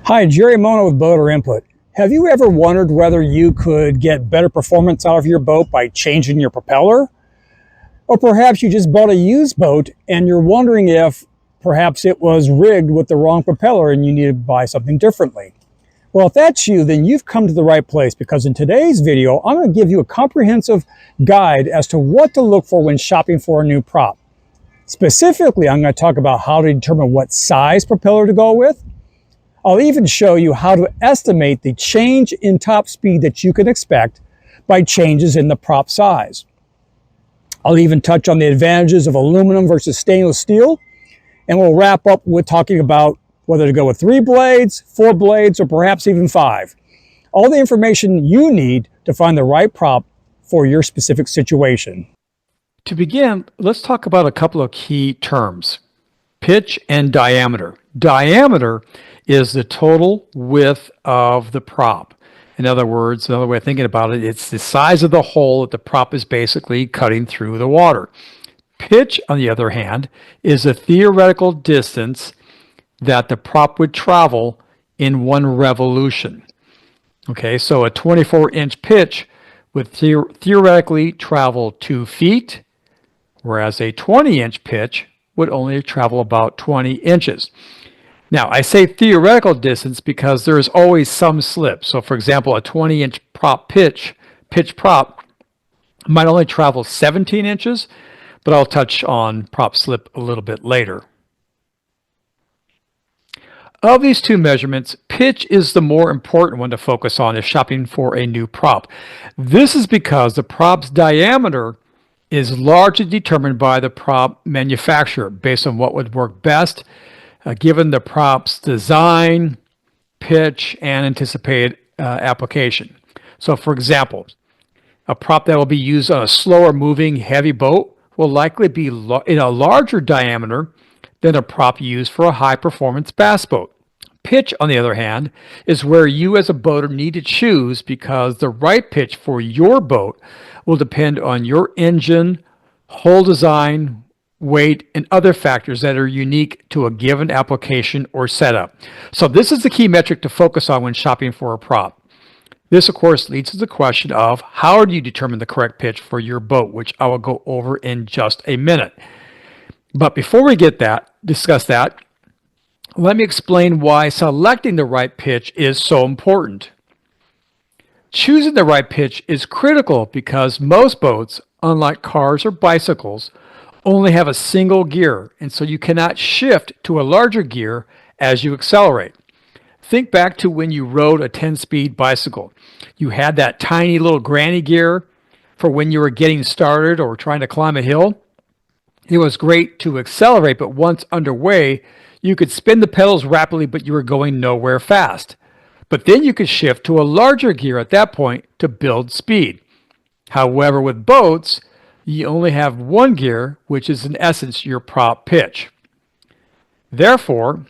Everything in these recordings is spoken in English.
Hi, Jerry Mona with Boater Input. Have you ever wondered whether you could get better performance out of your boat by changing your propeller? Or perhaps you just bought a used boat and you're wondering if perhaps it was rigged with the wrong propeller and you need to buy something differently. Well, if that's you, then you've come to the right place, because in today's video, I'm going to give you a comprehensive guide as to what to look for when shopping for a new prop. Specifically, I'm going to talk about how to determine what size propeller to go with. I'll even show you how to estimate the change in top speed that you can expect by changes in the prop size. I'll even touch on the advantages of aluminum versus stainless steel, and we'll wrap up with talking about whether to go with 3 blades, 4 blades, or perhaps even 5. All the information you need to find the right prop for your specific situation. To begin, let's talk about a couple of key terms: pitch and diameter. Diameter is the total width of the prop. In other words, another way of thinking about it, it's the size of the hole that the prop is basically cutting through the water. Pitch, on the other hand, is a theoretical distance that the prop would travel in one revolution. Okay, so a 24-inch pitch would theoretically travel 2 feet, whereas a 20-inch pitch would only travel about 20 inches. Now, I say theoretical distance because there is always some slip. So, for example, a 20-inch prop pitch prop might only travel 17 inches, but I'll touch on prop slip a little bit later. Of these two measurements, pitch is the more important one to focus on if shopping for a new prop. This is because the prop's diameter is largely determined by the prop manufacturer based on what would work best given the prop's design, pitch, and anticipated application. So, for example, a prop that will be used on a slower moving heavy boat will likely be in a larger diameter than a prop used for a high performance bass boat. Pitch, on the other hand, is where you as a boater need to choose, because the right pitch for your boat will depend on your engine, hull design, weight, and other factors that are unique to a given application or setup. So this is the key metric to focus on when shopping for a prop. This, of course, leads to the question of how do you determine the correct pitch for your boat, which I will go over in just a minute. But before we discuss that, let me explain why selecting the right pitch is so important. Choosing the right pitch is critical because most boats, unlike cars or bicycles, only have a single gear, and so you cannot shift to a larger gear as you accelerate. Think back to when you rode a 10-speed bicycle. You had that tiny little granny gear for when you were getting started or trying to climb a hill. It was great to accelerate, but once underway, you could spin the pedals rapidly, but you were going nowhere fast. But then you could shift to a larger gear at that point to build speed. However, with boats, you only have one gear, which is in essence your prop pitch. Therefore,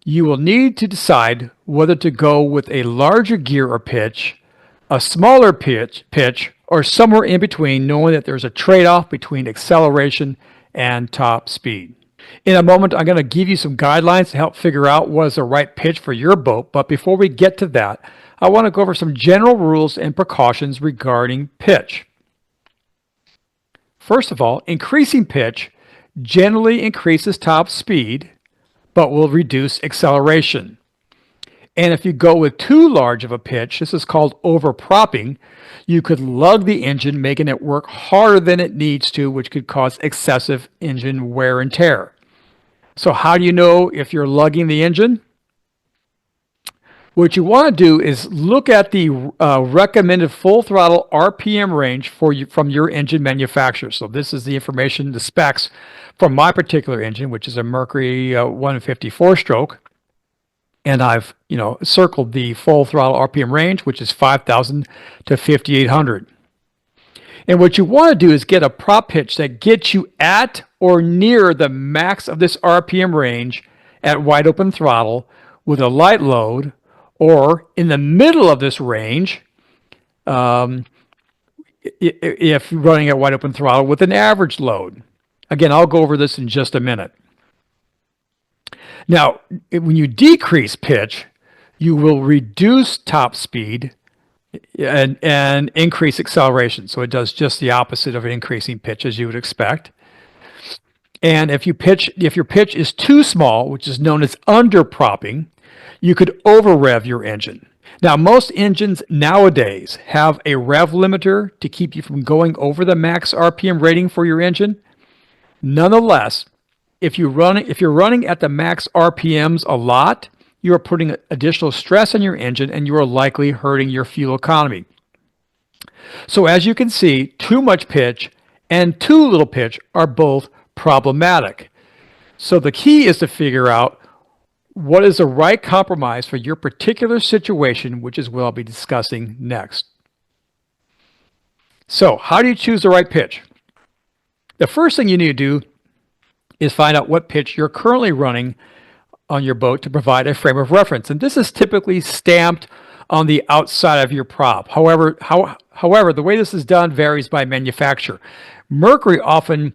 you will need to decide whether to go with a larger gear or pitch, a smaller pitch, or somewhere in between, knowing that there's a trade-off between acceleration and top speed. In a moment, I'm going to give you some guidelines to help figure out what is the right pitch for your boat. But before we get to that, I want to go over some general rules and precautions regarding pitch. First of all, increasing pitch generally increases top speed, but will reduce acceleration. And if you go with too large of a pitch, this is called overpropping, you could lug the engine, making it work harder than it needs to, which could cause excessive engine wear and tear. So how do you know if you're lugging the engine? What you want to do is look at the recommended full throttle RPM range from your engine manufacturer. So this is the information, the specs from my particular engine, which is a Mercury 154 stroke. And I've circled the full throttle RPM range, which is 5,000 to 5,800. And what you want to do is get a prop pitch that gets you at or near the max of this RPM range at wide open throttle with a light load, or in the middle of this range if running at wide open throttle with an average load. Again, I'll go over this in just a minute. Now, when you decrease pitch, you will reduce top speed and increase acceleration. So it does just the opposite of increasing pitch, as you would expect. And if your pitch is too small, which is known as underpropping, you could over rev your engine. Now, most engines nowadays have a rev limiter to keep you from going over the max RPM rating for your engine. Nonetheless, if you're running at the max RPMs a lot, you are putting additional stress on your engine and you are likely hurting your fuel economy. So as you can see, too much pitch and too little pitch are both problematic. So the key is to figure out what is the right compromise for your particular situation, which is what I'll be discussing next. So how do you choose the right pitch? The first thing you need to do is find out what pitch you're currently running on your boat to provide a frame of reference. And this is typically stamped on the outside of your prop. However, the way this is done varies by manufacturer. Mercury often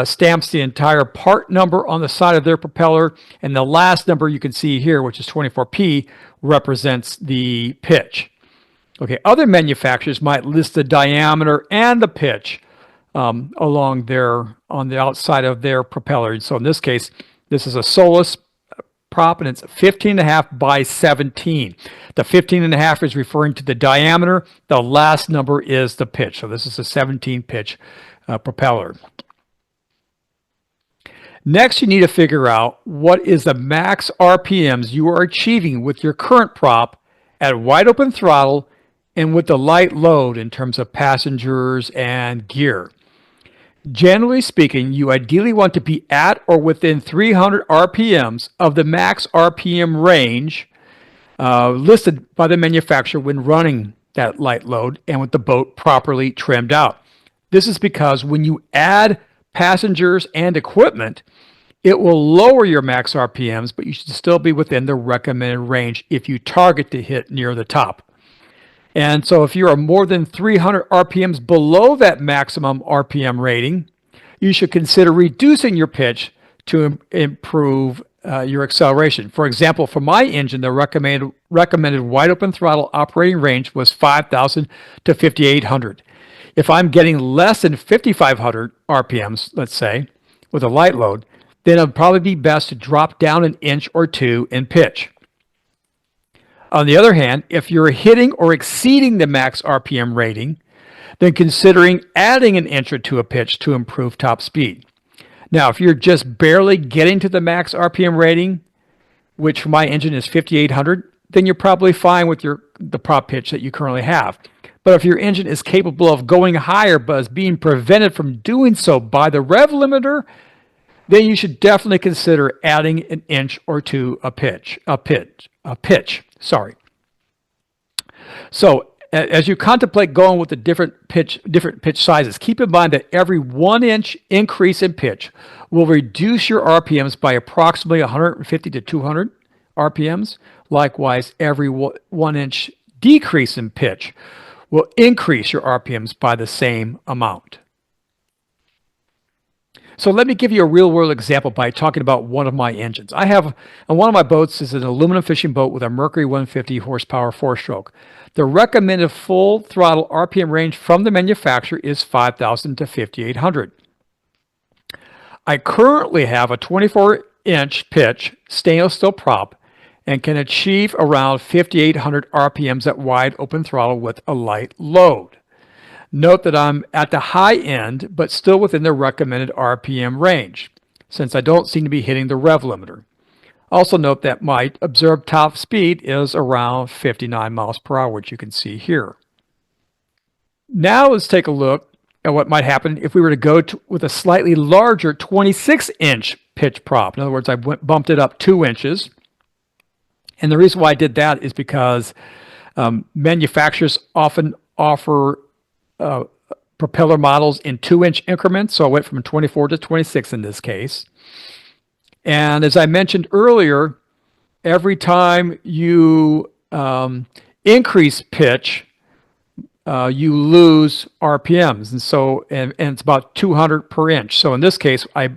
stamps the entire part number on the side of their propeller, and the last number you can see here, which is 24P, represents the pitch. Okay, other manufacturers might list the diameter and the pitch on the outside of their propeller. So in this case, this is a Solus prop, and it's 15.5 by 17. The 15.5 is referring to the diameter. The last number is the pitch. So this is a 17 pitch propeller. Next, you need to figure out what is the max RPMs you are achieving with your current prop at wide open throttle and with the light load in terms of passengers and gear. Generally speaking, you ideally want to be at or within 300 RPMs of the max RPM range listed by the manufacturer when running that light load and with the boat properly trimmed out. This is because when you add passengers and equipment, it will lower your max RPMs, but you should still be within the recommended range if you target to hit near the top. And so if you are more than 300 RPMs below that maximum RPM rating, you should consider reducing your pitch to improve your acceleration. For example, for my engine, the recommended wide open throttle operating range was 5,000 to 5,800. If I'm getting less than 5,500 RPMs, let's say, with a light load, then it'll probably be best to drop down an inch or two in pitch. On the other hand, if you're hitting or exceeding the max RPM rating, then considering adding an inch or two of pitch to improve top speed. Now, if you're just barely getting to the max RPM rating, which for my engine is 5,800, then you're probably fine with the prop pitch that you currently have. But if your engine is capable of going higher but is being prevented from doing so by the rev limiter, then you should definitely consider adding an inch or two of pitch. So as you contemplate going with the different pitch sizes, keep in mind that every 1 inch increase in pitch will reduce your RPMs by approximately 150 to 200 RPMs. Likewise, every 1 inch decrease in pitch will increase your RPMs by the same amount. So let me give you a real-world example by talking about one of my engines. I have, on one of my boats is an aluminum fishing boat with a Mercury 150 horsepower 4-stroke. The recommended full throttle RPM range from the manufacturer is 5,000 to 5,800. I currently have a 24-inch pitch stainless steel prop and can achieve around 5,800 RPMs at wide open throttle with a light load. Note that I'm at the high end, but still within the recommended RPM range, since I don't seem to be hitting the rev limiter. Also note that my observed top speed is around 59 miles per hour, which you can see here. Now let's take a look at what might happen if we were to go with a slightly larger 26-inch pitch prop. In other words, I bumped it up 2 inches. And the reason why I did that is because manufacturers often offer propeller models in 2-inch increments. So I went from 24 to 26 in this case. And as I mentioned earlier, every time you increase pitch, you lose RPMs. And so, and it's about 200 per inch. So in this case, I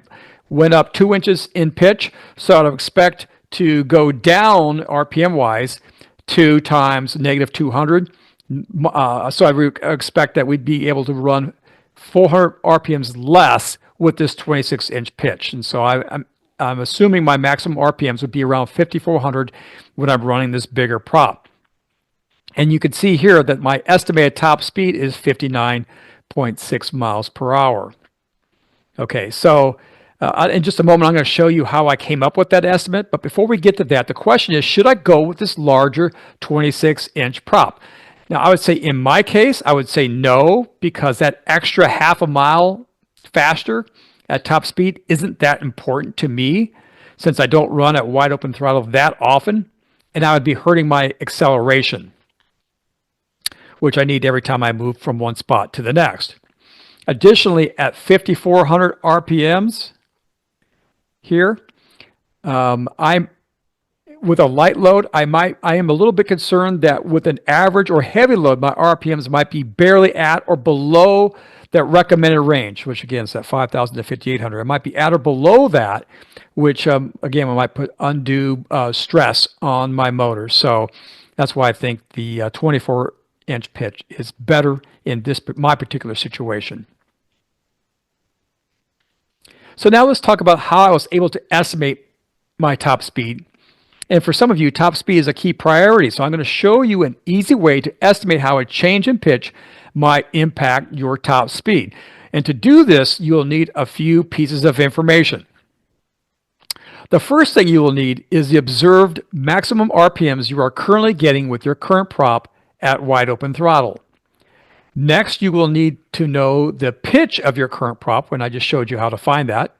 went up 2 inches in pitch. So I'd expect to go down RPM wise 2 times negative 200. So I would expect that we'd be able to run 400 RPMs less with this 26-inch pitch. And so I'm assuming my maximum RPMs would be around 5,400 when I'm running this bigger prop. And you can see here that my estimated top speed is 59.6 miles per hour. Okay, so in just a moment, I'm going to show you how I came up with that estimate. But before we get to that, the question is, should I go with this larger 26-inch prop? Now, I would say in my case, I would say no, because that extra half a mile faster at top speed isn't that important to me, since I don't run at wide open throttle that often, and I would be hurting my acceleration, which I need every time I move from one spot to the next. Additionally, at 5,400 RPMs here, I'm with a light load, I am a little bit concerned that with an average or heavy load, my RPMs might be barely at or below that recommended range, which again is at 5,000 to 5,800. It might be at or below that, which again, I might put undue stress on my motor. So that's why I think the 24-inch pitch is better in my particular situation. So now let's talk about how I was able to estimate my top speed. And for some of you, top speed is a key priority. So I'm going to show you an easy way to estimate how a change in pitch might impact your top speed. And to do this, you'll need a few pieces of information. The first thing you will need is the observed maximum RPMs you are currently getting with your current prop at wide open throttle. Next, you will need to know the pitch of your current prop, when I just showed you how to find that.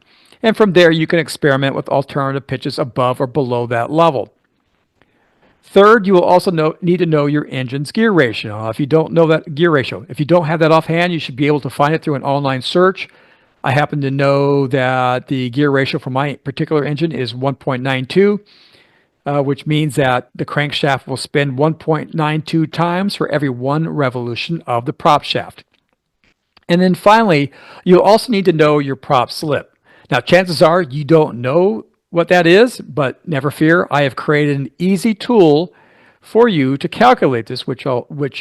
And from there, you can experiment with alternative pitches above or below that level. Third, you will also need to know your engine's gear ratio. If you don't know that gear ratio, if you don't have that offhand, you should be able to find it through an online search. I happen to know that the gear ratio for my particular engine is 1.92. Which means that the crankshaft will spin 1.92 times for every 1 revolution of the prop shaft. And then finally, you'll also need to know your prop slip. Now, chances are you don't know what that is, but never fear. I have created an easy tool for you to calculate this, which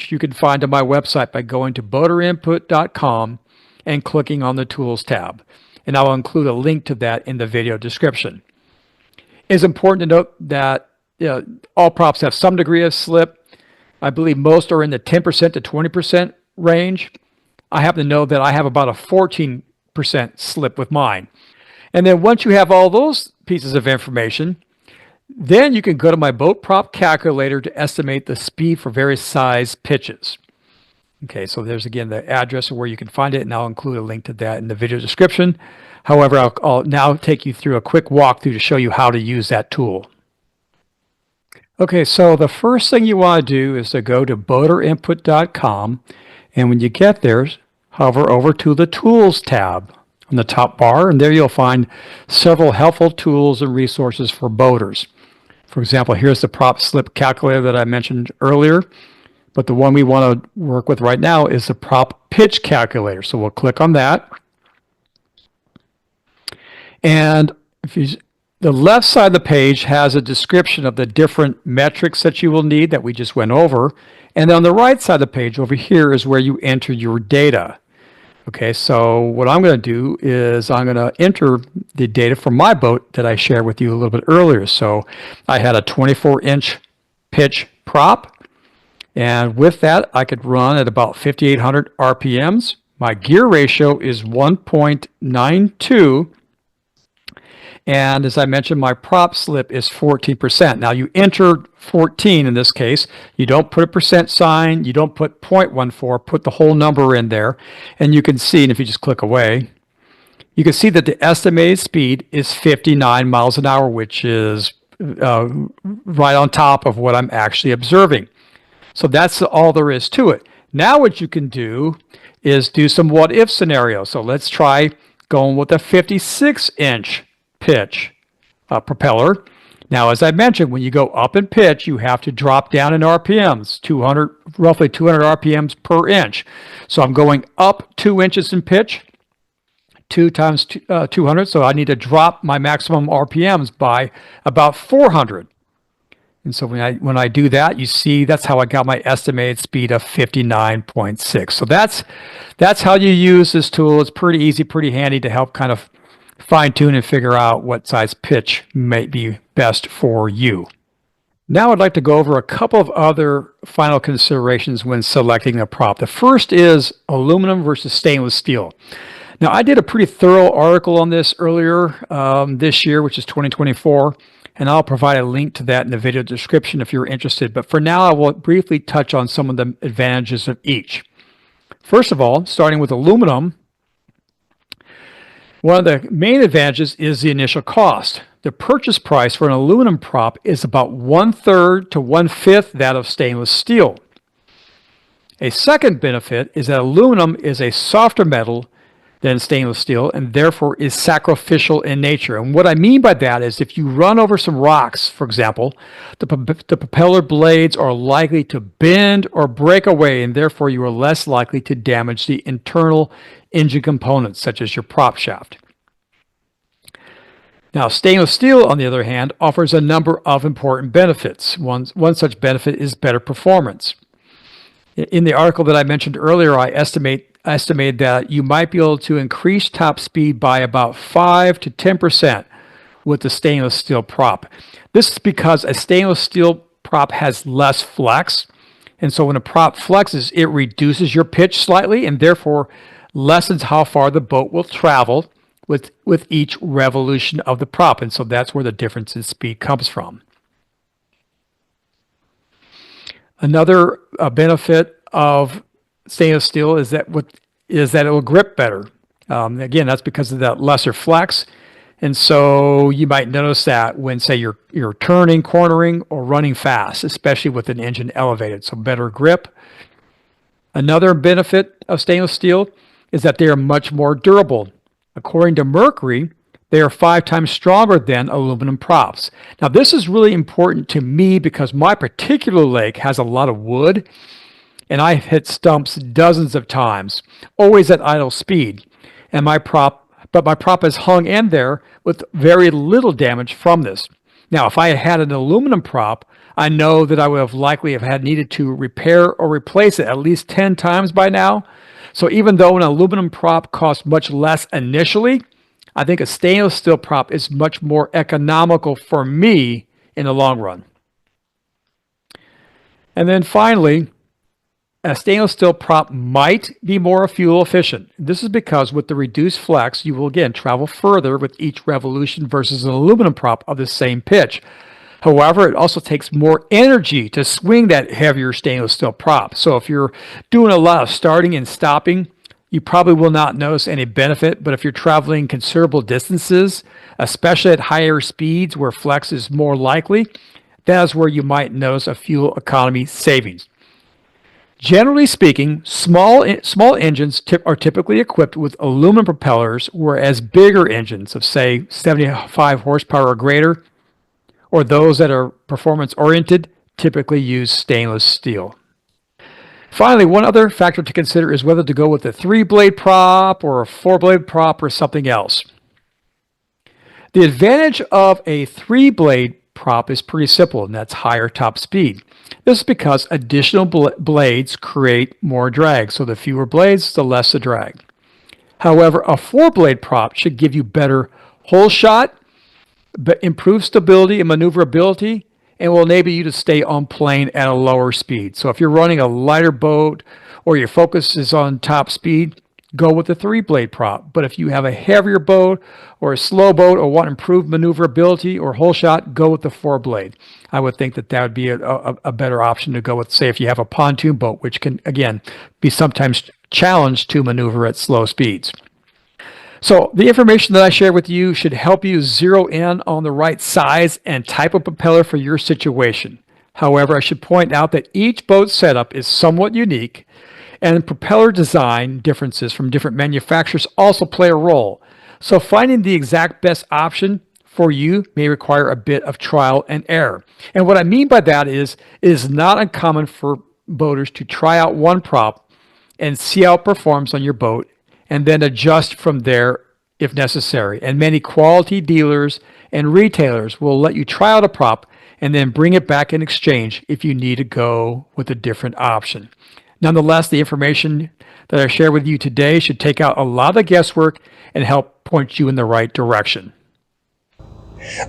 you can find on my website by going to boaterinput.com and clicking on the Tools tab. And I'll include a link to that in the video description. It's important to note that all props have some degree of slip. I believe most are in the 10% to 20% range. I happen to know that I have about a 14% slip with mine. And then once you have all those pieces of information, then you can go to my boat prop calculator to estimate the speed for various size pitches. Okay, so there's again the address of where you can find it, and I'll include a link to that in the video description. However, I'll now take you through a quick walkthrough to show you how to use that tool. Okay, so the first thing you want to do is to go to boaterinput.com, and when you get there, hover over to the Tools tab on the top bar, and there you'll find several helpful tools and resources for boaters. For example, here's the prop slip calculator that I mentioned earlier, but the one we want to work with right now is the prop pitch calculator. So we'll click on that. And the left side of the page has a description of the different metrics that you will need that we just went over. And then on the right side of the page over here is where you enter your data. Okay, so what I'm going to do is I'm going to enter the data from my boat that I shared with you a little bit earlier. So I had a 24-inch pitch prop. And with that, I could run at about 5,800 RPMs. My gear ratio is 1.92. And as I mentioned, my prop slip is 14%. Now you enter 14 in this case. You don't put a percent sign. You don't put 0.14. Put the whole number in there. And you can see, and if you just click away, you can see that the estimated speed is 59 miles an hour, which is right on top of what I'm actually observing. So that's all there is to it. Now what you can do is do some what-if scenarios. So let's try going with a 56-inch pitch propeller. Now, as I mentioned, when you go up in pitch, you have to drop down in RPMs, roughly 200 RPMs per inch. So I'm going up 2 inches in pitch, 2 times 200, so I need to drop my maximum RPMs by about 400. And so when I do that, you see that's how I got my estimated speed of 59.6. So that's how you use this tool. It's pretty easy, pretty handy to help kind of fine tune and figure out what size pitch may be best for you. Now I'd like to go over a couple of other final considerations when selecting a prop. The first is aluminum versus stainless steel. Now I did a pretty thorough article on this earlier this year, which is 2024. And I'll provide a link to that in the video description if you're interested. But for now, I will briefly touch on some of the advantages of each. First of all, starting with aluminum, one of the main advantages is the initial cost. The purchase price for an aluminum prop is about 1/3 to 1/5 that of stainless steel. A second benefit is that aluminum is a softer metal than stainless steel and therefore is sacrificial in nature. And what I mean by that is if you run over some rocks, for example, the propeller blades are likely to bend or break away, and therefore you are less likely to damage the internal engine components, such as your prop shaft. Now, stainless steel, on the other hand, offers a number of important benefits. One such benefit is better performance. In the article that I mentioned earlier, I estimated that you might be able to increase top speed by about 5 to 10% with the stainless steel prop. This is because a stainless steel prop has less flex, and so when a prop flexes, it reduces your pitch slightly and therefore lessens how far the boat will travel with each revolution of the prop, and so that's where the difference in speed comes from. Another benefit of stainless steel is that it will grip better. Again, that's because of that lesser flex, and so you might notice that when, say, you're turning, cornering, or running fast, especially with an engine elevated, so better grip. Another benefit of stainless steel is that they are much more durable. According to Mercury, they are 5 times stronger than aluminum props. Now, this is really important to me because my particular lake has a lot of wood, and I've hit stumps dozens of times, always at idle speed. And my prop has hung in there with very little damage from this. Now, if I had had an aluminum prop, I know that I would have likely have needed to repair or replace it at least 10 times by now. So even though an aluminum prop costs much less initially, I think a stainless steel prop is much more economical for me in the long run. And then finally, a stainless steel prop might be more fuel efficient. This is because with the reduced flex, you will again travel further with each revolution versus an aluminum prop of the same pitch. However, it also takes more energy to swing that heavier stainless steel prop. So if you're doing a lot of starting and stopping, you probably will not notice any benefit. But if you're traveling considerable distances, especially at higher speeds where flex is more likely, that is where you might notice a fuel economy savings. Generally speaking, small engines are typically equipped with aluminum propellers, whereas bigger engines of, say, 75 horsepower or greater, or those that are performance-oriented, typically use stainless steel. Finally, one other factor to consider is whether to go with a 3-blade prop or a 4-blade prop or something else. The advantage of a 3-blade prop is pretty simple, and that's higher top speed. This is because additional blades create more drag, so the fewer blades, the less the drag. However, a 4-blade prop should give you better hole shot, but improve stability and maneuverability, and will enable you to stay on plane at a lower speed. So if you're running a lighter boat or your focus is on top speed, go with the 3-blade prop. But if you have a heavier boat or a slow boat or want improved maneuverability or hole shot, go with the 4-blade. I would think that would be a better option to go with, say, if you have a pontoon boat, which can, again, be sometimes challenged to maneuver at slow speeds. So the information that I share with you should help you zero in on the right size and type of propeller for your situation. However, I should point out that each boat setup is somewhat unique, and propeller design differences from different manufacturers also play a role. So finding the exact best option for you may require a bit of trial and error. And what I mean by that is, it is not uncommon for boaters to try out one prop and see how it performs on your boat, and then adjust from there if necessary, and many quality dealers and retailers will let you try out a prop and then bring it back in exchange if you need to go with a different option. Nonetheless, the information that I share with you today should take out a lot of the guesswork and help point you in the right direction.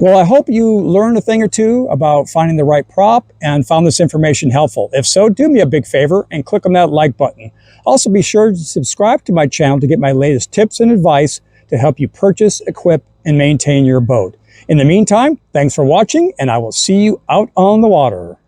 Well, I hope you learned a thing or two about finding the right prop and found this information helpful. If so, do me a big favor and click on that like button. Also, be sure to subscribe to my channel to get my latest tips and advice to help you purchase, equip, and maintain your boat. In the meantime, thanks for watching, and I will see you out on the water.